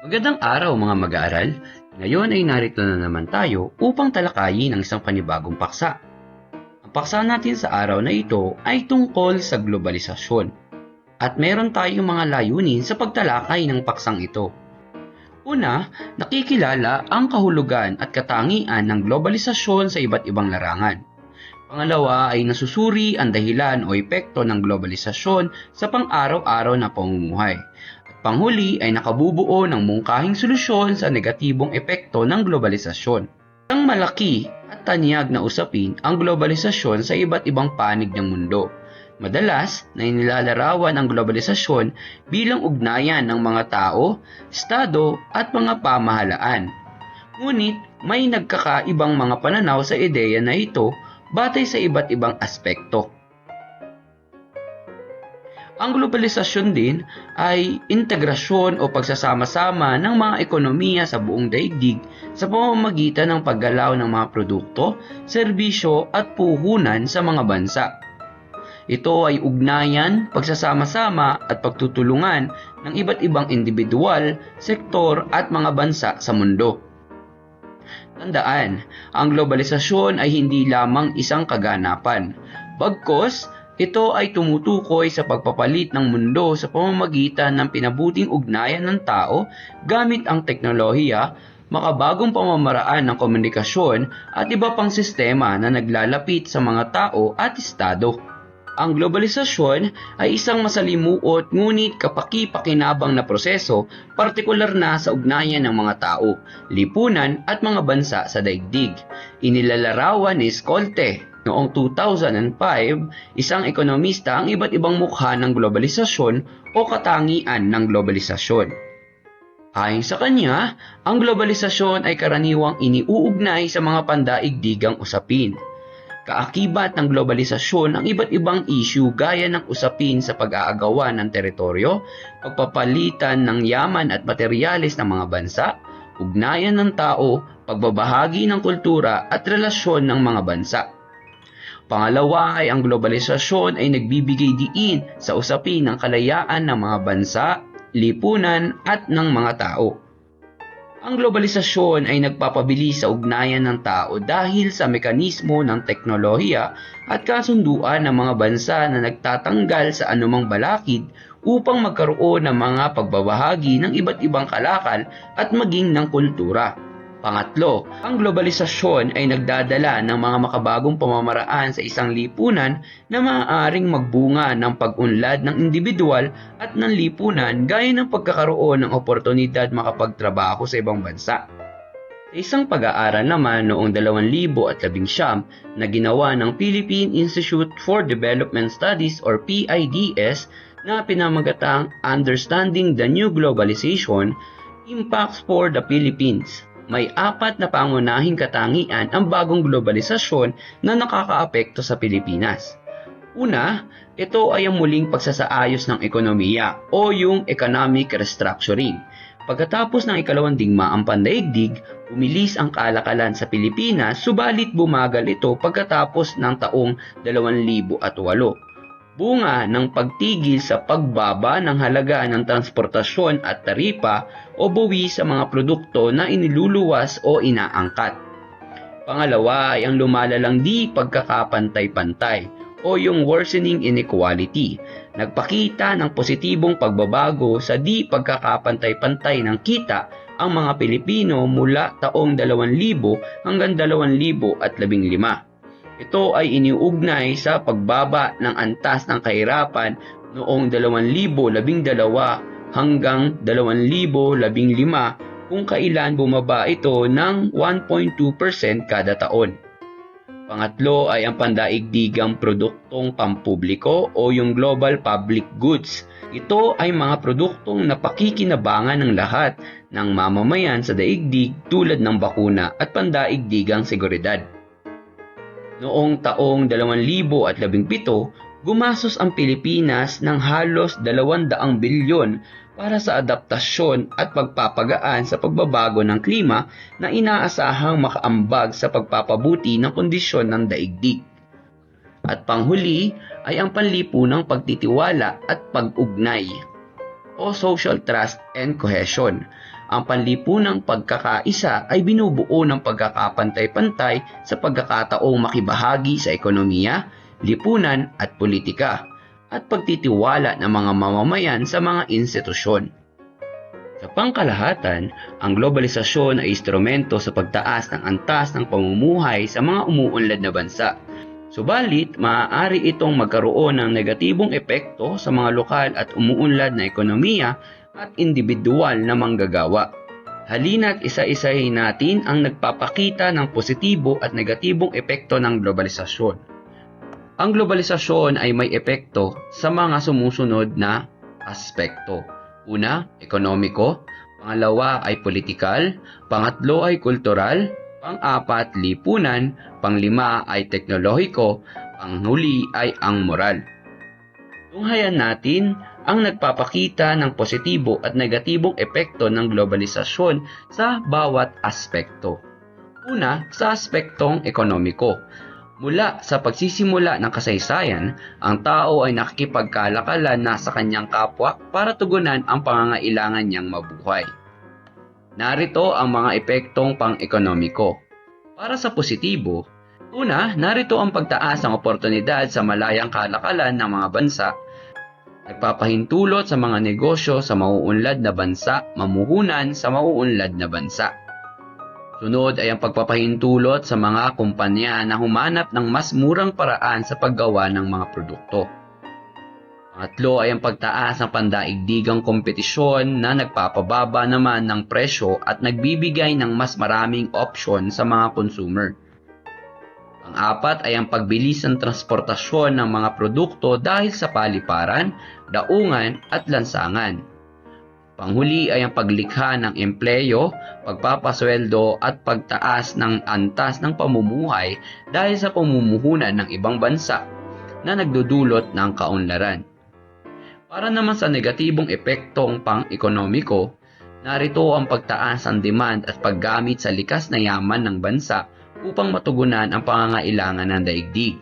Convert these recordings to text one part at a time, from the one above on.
Magandang araw mga mag-aaral. Ngayon ay narito na naman tayo upang talakayin ang isang panibagong paksa. Ang paksa natin sa araw na ito ay tungkol sa globalisasyon. At meron tayong mga layunin sa pagtalakay ng paksang ito. Una, nakikilala ang kahulugan at katangian ng globalisasyon sa iba't ibang larangan. Pangalawa ay nasusuri ang dahilan o epekto ng globalisasyon sa pang-araw-araw na pamumuhay. Panghuli ay nakabubuo ng mungkahing solusyon sa negatibong epekto ng globalisasyon. Isang malaki at tanyag na usapin ang globalisasyon sa iba't ibang panig ng mundo. Madalas na inilalarawan ang globalisasyon bilang ugnayan ng mga tao, estado at mga pamahalaan. Ngunit may nagkakaibang mga pananaw sa ideya na ito batay sa iba't ibang aspekto. Ang globalisasyon din ay integrasyon o pagsasama-sama ng mga ekonomiya sa buong daigdig sa pamamagitan ng paggalaw ng mga produkto, serbisyo at puhunan sa mga bansa. Ito ay ugnayan, pagsasama-sama at pagtutulungan ng iba't ibang individual, sektor at mga bansa sa mundo. Tandaan, ang globalisasyon ay hindi lamang isang kaganapan. Bagkus, ito ay tumutukoy sa pagpapalit ng mundo sa pamamagitan ng pinabuting ugnayan ng tao gamit ang teknolohiya, makabagong pamamaraan ng komunikasyon at iba pang sistema na naglalapit sa mga tao at estado. Ang globalisasyon ay isang masalimuot ngunit kapaki-pakinabang na proseso, partikular na sa ugnayan ng mga tao, lipunan at mga bansa sa daigdig. Inilalarawan ni Skolte noong 2005, isang ekonomista, ang iba't ibang mukha ng globalisasyon o katangian ng globalisasyon. Ayon sa kanya, ang globalisasyon ay karaniwang iniuugnay sa mga pandaigdigang usapin. Kaakibat ng globalisasyon ang iba't ibang issue gaya ng usapin sa pag-aagawan ng teritoryo, pagpapalitan ng yaman at materyales ng mga bansa, ugnayan ng tao, pagbabahagi ng kultura at relasyon ng mga bansa. Pangalawa ay ang globalisasyon ay nagbibigay diin sa usapin ng kalayaan ng mga bansa, lipunan at ng mga tao. Ang globalisasyon ay nagpapabilis sa ugnayan ng tao dahil sa mekanismo ng teknolohiya at kasunduan ng mga bansa na nagtatanggal sa anumang balakid upang magkaroon ng mga pagbabahagi ng iba't ibang kalakal at maging ng kultura. Pangatlo, ang globalisasyon ay nagdadala ng mga makabagong pamamaraan sa isang lipunan na maaaring magbunga ng pag-unlad ng individual at ng lipunan gaya ng pagkakaroon ng oportunidad makapagtrabaho sa ibang bansa. Sa isang pag-aaral naman noong 2019 na ginawa ng Philippine Institute for Development Studies or PIDS na pinamagatang Understanding the New Globalization, Impacts for the Philippines, may 4 na pangunahing katangian ang bagong globalisasyon na nakakaapekto sa Pilipinas. Una, ito ay ang muling pagsasaayos ng ekonomiya o yung economic restructuring. Pagkatapos ng ikalawang digmaang pandaigdig, umilis ang kalakalan sa Pilipinas subalit bumagal ito pagkatapos ng taong 2008. Bunga ng pagtigil sa pagbaba ng halaga ng transportasyon at taripa o buwi sa mga produkto na iniluluwas o inaangkat. Pangalawa ay ang lumalalang di pagkakapantay-pantay o yung worsening inequality. Nagpakita ng positibong pagbabago sa di pagkakapantay-pantay ng kita ang mga Pilipino mula taong 2000 hanggang 2015. Ito ay iniugnay sa pagbaba ng antas ng kahirapan noong 2012 hanggang 2015 kung kailan bumaba ito ng 1.2% kada taon. Pangatlo ay ang pandaigdigang produktong pampubliko o yung global public goods. Ito ay mga produktong napakikinabangan ng lahat ng mamamayan sa daigdig tulad ng bakuna at pandaigdigang seguridad. Noong taong 2017, gumastos ang Pilipinas ng halos 200 bilyon para sa adaptasyon at pagpapagaan sa pagbabago ng klima na inaasahang makaambag sa pagpapabuti ng kondisyon ng daigdig. At panghuli ay ang panlipunang pagtitiwala at pag-ugnay. o social trust and cohesion. Ang panlipunang pagkakaisa ay binubuo ng pagkakapantay-pantay sa pagkakataong makibahagi sa ekonomiya, lipunan at politika, at pagtitiwala ng mga mamamayan sa mga institusyon. Sa pangkalahatan, ang globalisasyon ay instrumento sa pagtaas ng antas ng pamumuhay sa mga umuunlad na bansa. Subalit, maaari itong magkaroon ng negatibong epekto sa mga lokal at umuunlad na ekonomiya at individual na manggagawa. Halina't isa-isahin natin ang nagpapakita ng positibo at negatibong epekto ng globalisasyon. Ang globalisasyon ay may epekto sa mga sumusunod na aspekto. Una, ekonomiko. Pangalawa ay politikal. Pangatlo ay kultural. Pang-apat, lipunan. Panglima ay teknolohiko. Panghuli ay ang moral. Tunghayan natin ang nagpapakita ng positibo at negatibong epekto ng globalisasyon sa bawat aspekto. Una, sa aspektong ekonomiko. Mula sa pagsisimula ng kasaysayan, ang tao ay nakikipagkalakalan na sa kanyang kapwa para tugunan ang pangangailangan niyang mabuhay. Narito ang mga epektong pang-ekonomiko. Para sa positibo, una, narito ang pagtaas ng oportunidad sa malayang kalakalan ng mga bansa. Nagpapahintulot sa mga negosyo sa mauunlad na bansa, mamuhunan sa mauunlad na bansa. Sunod ay ang pagpapahintulot sa mga kumpanya na humanap ng mas murang paraan sa paggawa ng mga produkto. Pangatlo ay ang pagtaas ng pandaigdigang kompetisyon na nagpapababa naman ng presyo at nagbibigay ng mas maraming opsyon sa mga consumer. Pang-apat ay ang pagbilis ng transportasyon ng mga produkto dahil sa paliparan, daungan at lansangan. Panghuli ay ang paglikha ng empleyo, pagpapasweldo at pagtaas ng antas ng pamumuhay dahil sa pamumuhunan ng ibang bansa na nagdudulot ng kaunlaran. Para naman sa negatibong epektong pang-ekonomiko, narito ang pagtaas ng demand at paggamit sa likas na yaman ng bansa upang matugunan ang pangangailangan ng daigdig.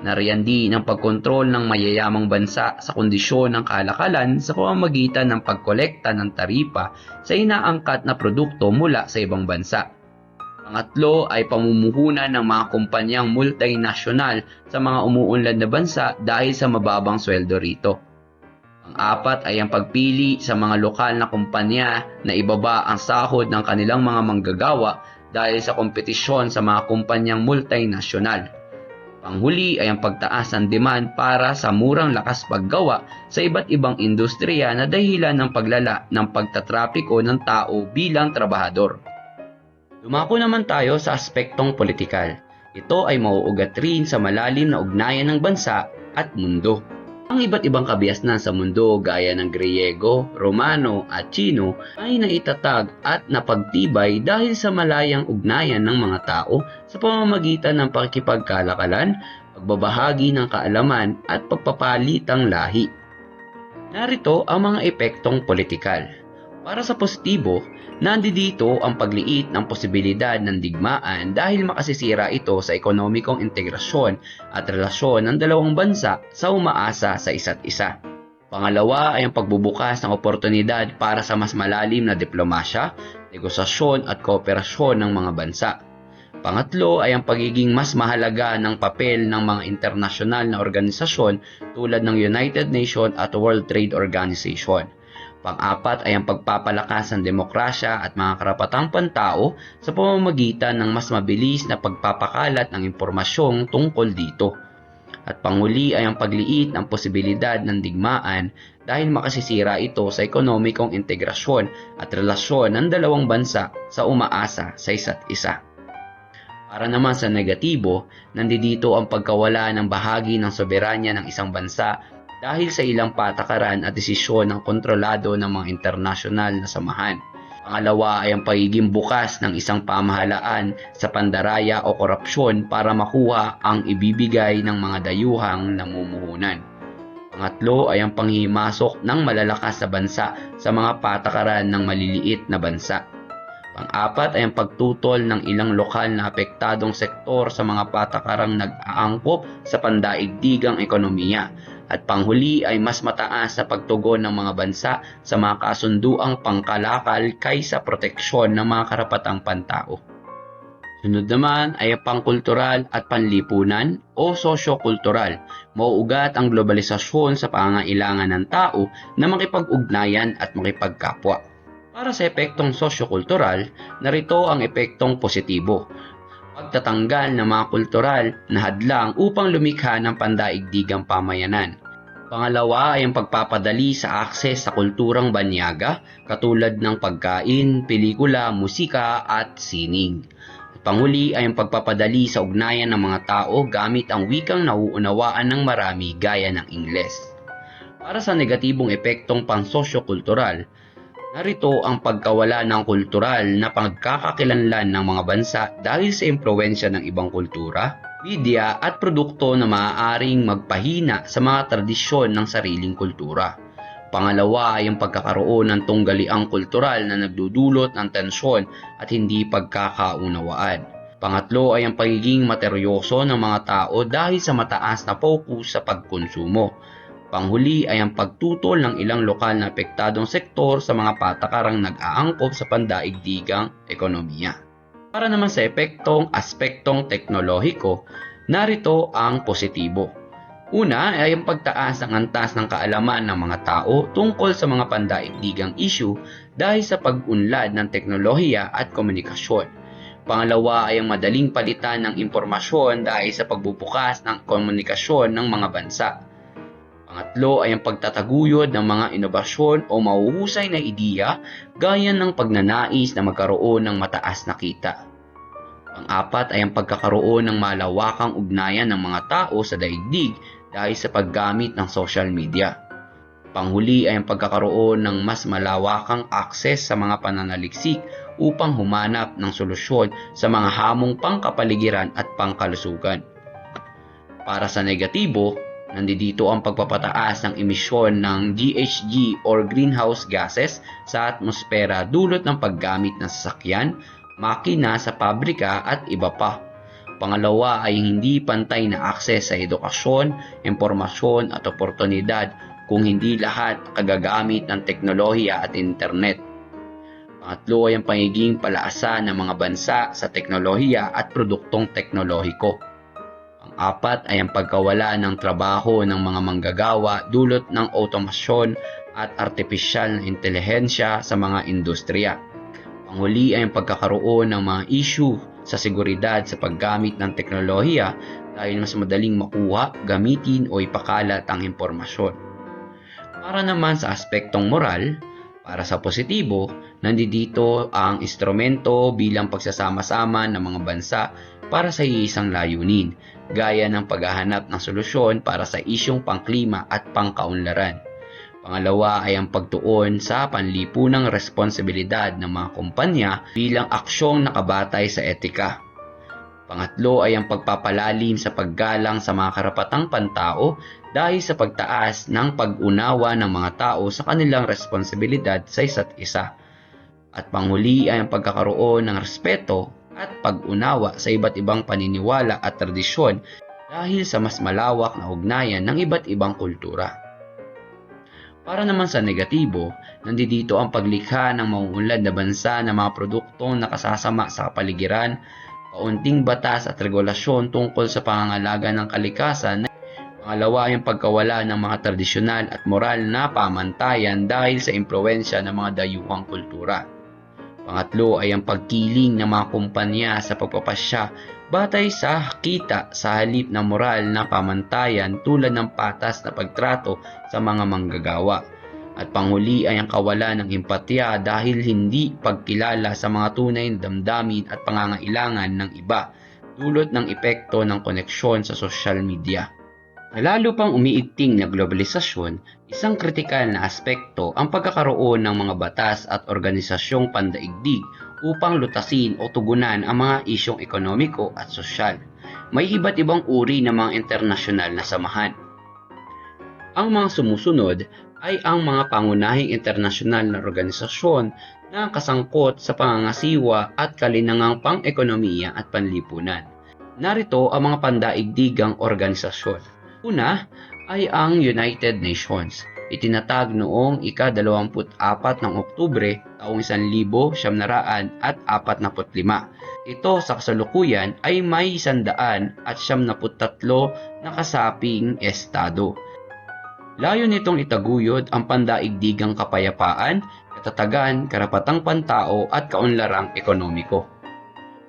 Nariyan din ang pagkontrol ng mayayamang bansa sa kondisyon ng kalakalan sa pamamagitan ng pagkolekta ng taripa sa inaangkat na produkto mula sa ibang bansa. Pangatlo ay pamumuhunan ng mga kumpanyang multinasyonal sa mga umuunlad na bansa dahil sa mababang sweldo rito. Pang-apat ay ang pagpili sa mga lokal na kumpanya na ibaba ang sahod ng kanilang mga manggagawa dahil sa kompetisyon sa mga kumpanyang multinasyonal. Panghuli ay ang pagtaas ng demand para sa murang lakas paggawa sa iba't ibang industriya na dahilan ng paglala ng pagtatrapiko ng tao bilang trabahador. Dumako naman tayo sa aspektong politikal. Ito ay mauugat rin sa malalim na ugnayan ng bansa at mundo. Ang iba't ibang kabiasnan sa mundo gaya ng Griego, Romano at Tsino ay naitatag at napagtibay dahil sa malayang ugnayan ng mga tao sa pamamagitan ng pakikipagkalakalan, pagbabahagi ng kaalaman at pagpapalitang lahi. Narito ang mga epektong politikal. Para sa positibo, nandito ang pagliit ng posibilidad ng digmaan dahil makasisira ito sa ekonomikong integrasyon at relasyon ng dalawang bansa sa umaasa sa isa't isa. Pangalawa ay ang pagbubukas ng oportunidad para sa mas malalim na diplomasya, negosasyon at kooperasyon ng mga bansa. Pangatlo ay ang pagiging mas mahalaga ng papel ng mga internasyonal na organisasyon tulad ng United Nations at World Trade Organization. Pang-apat ay ang pagpapalakas ng demokrasya at mga karapatang pantao sa pamamagitan ng mas mabilis na pagpapakalat ng impormasyong tungkol dito. At panghuli ay ang pagliit ng posibilidad ng digmaan dahil makasisira ito sa ekonomikong integrasyon at relasyon ng dalawang bansa sa umaasa sa isa't isa. Para naman sa negatibo, nandito ang pagkawala ng bahagi ng soberanya ng isang bansa dahil sa ilang patakaran at desisyon ng kontrolado ng mga internasyonal na samahan. Pangalawa ay ang pagiging bukas ng isang pamahalaan sa pandaraya o korupsyon para makuha ang ibibigay ng mga dayuhang namumuhunan. Pangatlo ay ang panghimasok ng malalakas na bansa sa mga patakaran ng maliliit na bansa. Pang-apat ay ang pagtutol ng ilang lokal na apektadong sektor sa mga patakarang nag-aangkop sa pandaigdigang ekonomiya. At panghuli ay mas mataas na pagtugon ng mga bansa sa mga kasunduang pangkalakal kaysa proteksyon ng mga karapatang pantao. Sunod naman ay pangkultural at panlipunan o sosyo-kultural. Mauugat ang globalisasyon sa pangangailangan ng tao na makipag-ugnayan at makipagkapwa. Para sa epektong sosyo-kultural, narito ang epektong positibo. Pagtatanggal ng mga kultural na hadlang upang lumikha ng pandaigdigang pamayanan. Pangalawa ay ang pagpapadali sa akses sa kulturang banyaga katulad ng pagkain, pelikula, musika at sining. Panghuli ay ang pagpapadali sa ugnayan ng mga tao gamit ang wikang nauunawaan ng marami gaya ng Ingles. Para sa negatibong epektong pansosyo-kultural, narito ang pagkawala ng kultural na pagkakakilanlan ng mga bansa dahil sa impluwensya ng ibang kultura, media at produkto na maaaring magpahina sa mga tradisyon ng sariling kultura. Pangalawa ay ang pagkakaroon ng tunggaliang kultural na nagdudulot ng tensyon at hindi pagkakaunawaan. Pangatlo ay ang pagiging materyoso ng mga tao dahil sa mataas na focus sa pagkonsumo. Panghuli ay ang pagtutol ng ilang lokal na apektadong sektor sa mga patakarang nag-aangkop sa pandaigdigang ekonomiya. Para naman sa aspektong teknolohiko, narito ang positibo. Una ay ang pagtaas ng antas ng kaalaman ng mga tao tungkol sa mga pandaigdigang issue dahil sa pag-unlad ng teknolohiya at komunikasyon. Pangalawa ay ang madaling palitan ng impormasyon dahil sa pagbubukas ng komunikasyon ng mga bansa. Pangatlo ay ang pagtataguyod ng mga inobasyon o mahuhusay na ideya gaya ng pagnanais na magkaroon ng mataas na kita. Pang-apat ay ang pagkakaroon ng malawakang ugnayan ng mga tao sa daigdig dahil sa paggamit ng social media. Panghuli ay ang pagkakaroon ng mas malawakang akses sa mga pananaliksik upang humanap ng solusyon sa mga hamong pangkapaligiran at pangkalusugan. Para sa negatibo, nandito ang pagpapataas ng emisyon ng GHG or greenhouse gases sa atmosfera dulot ng paggamit ng sasakyan, makina sa pabrika at iba pa. Pangalawa ay hindi pantay na akses sa edukasyon, impormasyon at oportunidad kung hindi lahat kagagamit ng teknolohiya at internet. Pangatlo ay ang pagiging palaasa ng mga bansa sa teknolohiya at produktong teknolohiko. Pang-apat ay ang pagkawala ng trabaho ng mga manggagawa dulot ng otomasyon at artipisyal na intelihensya sa mga industriya. Panghuli ay ang pagkakaroon ng mga issue sa seguridad sa paggamit ng teknolohiya dahil mas madaling makuha, gamitin o ipakalat ang impormasyon. Para naman sa aspektong moral, para sa positibo, nandito ang instrumento bilang pagsasama-sama ng mga bansa para sa iisang layunin, gaya ng paghahanap ng solusyon para sa isyong pangklima at pangkaunlaran. Pangalawa ay ang pagtuon sa panlipunang responsibilidad ng mga kumpanya bilang aksyong nakabatay sa etika. Pangatlo ay ang pagpapalalim sa paggalang sa mga karapatang pantao dahil sa pagtaas ng pag-unawa ng mga tao sa kanilang responsibilidad sa isa't isa. At panghuli ay ang pagkakaroon ng respeto at pag-unawa sa iba't ibang paniniwala at tradisyon dahil sa mas malawak na ugnayan ng iba't ibang kultura. Para naman sa negatibo, nandito ang paglikha ng mauunlad na bansa ng mga produktong nakasasama sa kapaligiran, kaunting batas at regulasyon tungkol sa pangangalaga ng kalikasan. Pangalawa ay ang pagkawala ng mga tradisyonal at moral na pamantayan dahil sa impluwensya ng mga dayuhang kultura. Pangatlo ay ang pagkiling ng mga kumpanya sa pagpapasya batay sa kita sa halip na moral na pamantayan tulad ng patas na pagtrato sa mga manggagawa. At panghuli ay ang kawalan ng empatya dahil hindi pagkilala sa mga tunay na damdamin at pangangailangan ng iba dulot ng epekto ng koneksyon sa social media. Lalo pang umiigting na globalisasyon, isang kritikal na aspekto ang pagkakaroon ng mga batas at organisasyong pandaigdig upang lutasin o tugunan ang mga isyong ekonomiko at sosyal. May iba't ibang uri ng mga internasyonal na samahan. Ang mga sumusunod ay ang mga pangunahing internasyonal na organisasyon na kasangkot sa pangangasiwa at kalinangang pang-ekonomiya at panlipunan. Narito ang mga pandaigdigang organisasyon. Una ay ang United Nations. Itinatag noong ika-24 ng Oktubre taong 1945. Ito sa kasalukuyan ay may 173 na kasaping estado. Layo nitong itaguyod ang pandaigdigang kapayapaan, katatagan, karapatang pantao at kaunlarang ekonomiko.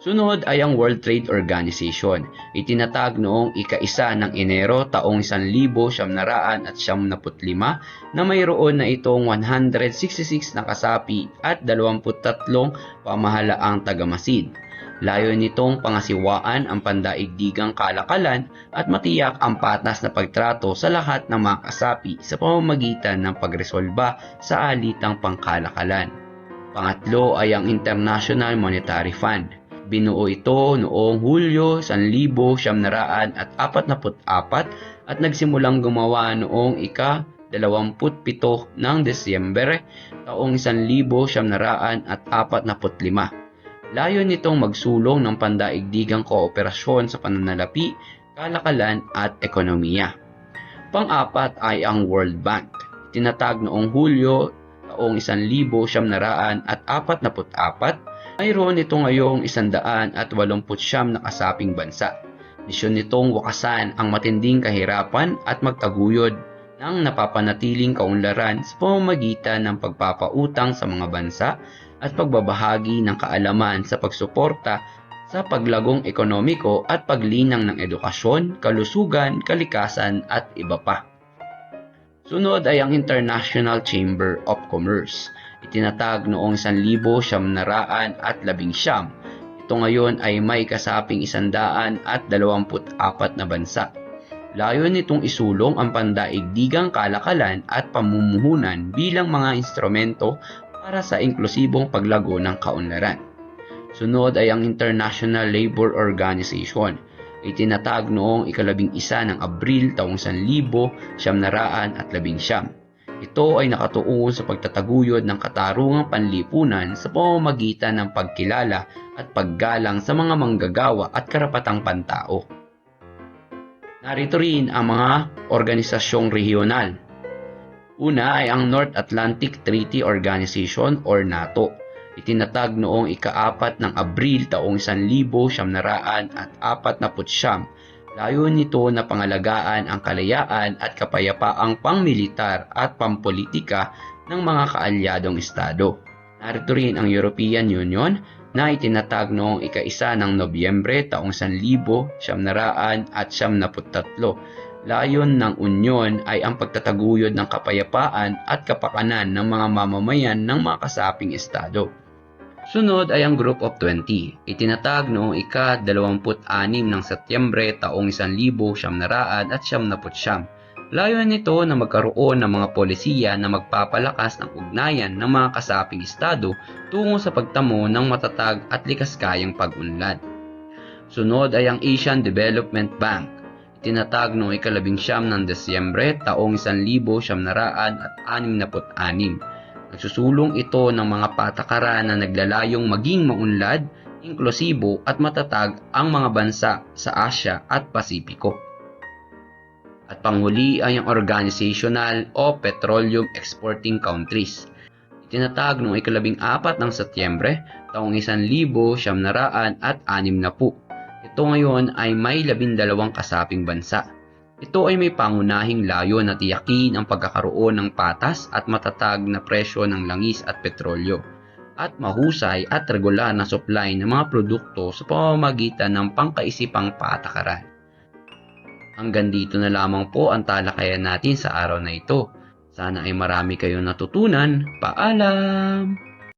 Sunod ay ang World Trade Organization. Itinatag noong ika-1 ng Enero taong 1975 na mayroon na itong 166 na kasapi at 23 pamahalaang tagamasid. Layo nitong pangasiwaan ang pandaigdigang kalakalan at matiyak ang patas na pagtrato sa lahat ng mga kasapi sa pamamagitan ng pagresolba sa alitang pangkalakalan. Pangatlo ay ang International Monetary Fund. Binuo ito noong Hulyo 1944 at nagsimulang gumawa noong ika-27 ng Desyembre taong 1945. Layo nitong magsulong ng pandaigdigang kooperasyon sa pananalapi, kalakalan at ekonomiya. Pang-apat ay ang World Bank. Tinatag noong Hulyo taong 1944. Mayroon ito ngayong 189 na kasaping bansa. Misyon nitong wakasan ang matinding kahirapan at magtaguyod ng napapanatiling kaunlaran sa pamamagitan ng pagpapautang sa mga bansa at pagbabahagi ng kaalaman sa pagsuporta sa paglagong ekonomiko at paglinang ng edukasyon, kalusugan, kalikasan at iba pa. Sunod ay ang International Chamber of Commerce. Itinatag noong 1919. Ito ngayon ay may kasaping 124 na bansa. Layo nitong isulong ang pandaigdigang kalakalan at pamumuhunan bilang mga instrumento para sa inklusibong paglago ng kaunlaran. Sunod ay ang International Labour Organization. Itinatag noong ika-11 ng Abril taong 1919. Ito ay nakatuon sa pagtataguyod ng katarungang panlipunan sa pamamagitan ng pagkilala at paggalang sa mga manggagawa at karapatang pantao. Narito rin ang mga organisasyong regional. Una ay ang North Atlantic Treaty Organization or NATO. Itinatag noong ika-4 ng Abril taong 1949. Layo nito na pangalagaan ang kalayaan at kapayapaang pangmilitar at pampolitika ng mga kaalyadong estado. Narito rin ang European Union na itinatag noong ika-1 ng Nobyembre taong 1973. Layon ng Unyon ay ang pagtataguyod ng kapayapaan at kapakanan ng mga mamamayan ng mga kasaping estado. Sunod ay ang Group of 20. Itinatag noong ika-26 ng Setyembre taong 1979. Layon nito na magkaroon ng mga polisiya na magpapalakas ng ugnayan ng mga kasaping estado tungo sa pagtamo ng matatag at likas kayang pag-unlad. Sunod ay ang Asian Development Bank. Itinatag noong ika-19 ng Desyembre taong 1966. Nagsusulong ito ng mga patakaran na naglalayong maging maunlad, inklusibo at matatag ang mga bansa sa Asya at Pasipiko. At panghuli ay ang Organizational o Petroleum Exporting Countries. Itinatag noong ika-14 ng Setyembre taong 1960. Ito ngayon ay may 12 kasaping bansa. Ito ay may pangunahing layo na tiyakin ang pagkakaroon ng patas at matatag na presyo ng langis at petrolyo at mahusay at regular na supply ng mga produkto sa pamamagitan ng pangkaisipang patakaran. Hanggang dito na lamang po ang talakayan natin sa araw na ito. Sana ay marami kayong natutunan. Paalam!